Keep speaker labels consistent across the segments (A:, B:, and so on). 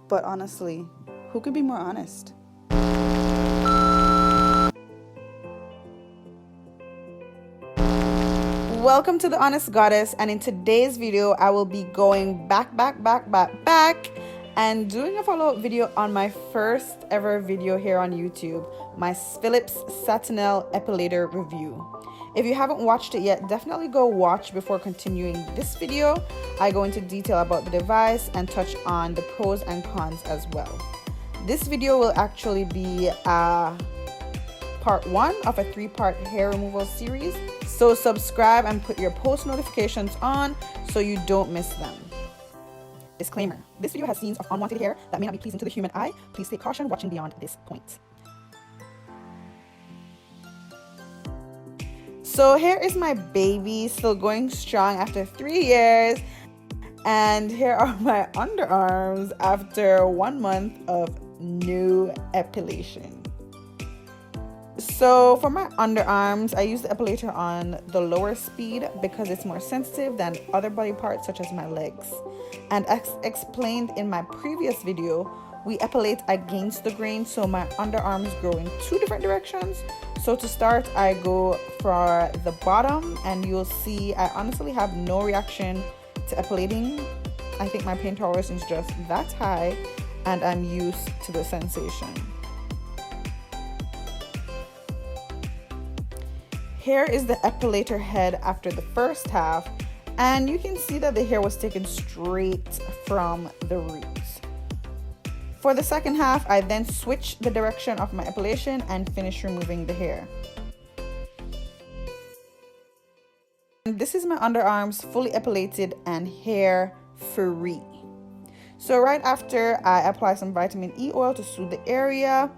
A: But honestly, who could be more honest? Welcome to the Honest Goddess, and in today's video I will be going back and doing a follow-up video on my first ever video here on YouTube, my Phillips Satinelle Epilator review. If you haven't watched it yet, definitely go watch before continuing this video. I go into detail about the device and touch on the pros and cons as well. This video will actually be part 1 of a 3-part hair removal series. So subscribe and put your post notifications on so you don't miss them. Disclaimer: this video has scenes of unwanted hair that may not be pleasing to the human eye. Please take caution watching beyond this point. So here is my baby, still going strong after 3 years. And here are my underarms after 1 month of no epilation. So for my underarms, I use the epilator on the lower speed because it's more sensitive than other body parts such as my legs. And as explained in my previous video, we epilate against the grain, so my underarms grow in 2 different directions. So to start, I go for the bottom, and you'll see I honestly have no reaction to epilating. I think my pain tolerance is just that high, and I'm used to the sensation. Here is the epilator head after the first half, and you can see that the hair was taken straight from the roots. For the second half, I then switch the direction of my epilation and finish removing the hair. And this is my underarms fully epilated and hair free. So right after, I apply some vitamin E oil to soothe the area,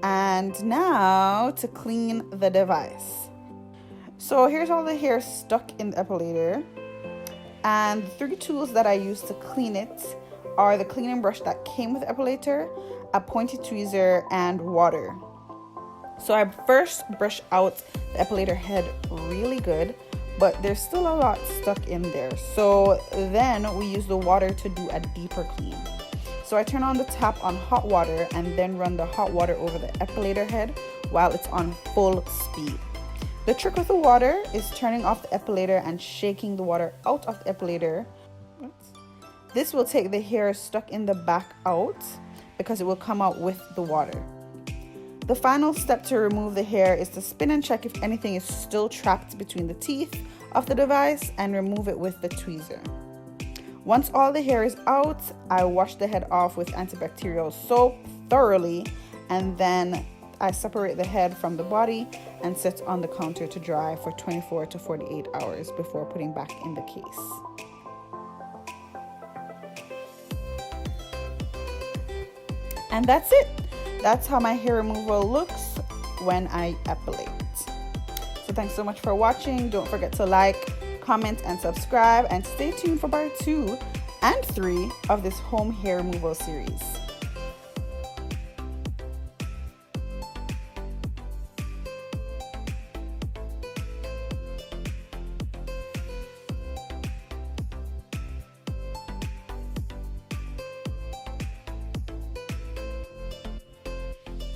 A: and now to clean the device. So here's all the hair stuck in the epilator, and the 3 tools that I use to clean it are the cleaning brush that came with the epilator, a pointy tweezer, and water. So I first brush out the epilator head really good, but there's still a lot stuck in there. So then we use the water to do a deeper clean. So I turn on the tap on hot water and then run the hot water over the epilator head while it's on full speed. The trick with the water is turning off the epilator and shaking the water out of the epilator. This will take the hair stuck in the back out because it will come out with the water. The final step to remove the hair is to spin and check if anything is still trapped between the teeth of the device and remove it with the tweezer. Once all the hair is out, I wash the head off with antibacterial soap thoroughly, and then I separate the head from the body and set on the counter to dry for 24 to 48 hours before putting back in the case. And that's it. That's how my hair removal looks when I epilate. So thanks so much for watching. Don't forget to like, comment, and subscribe, and stay tuned for part 2 and 3 of this home hair removal series.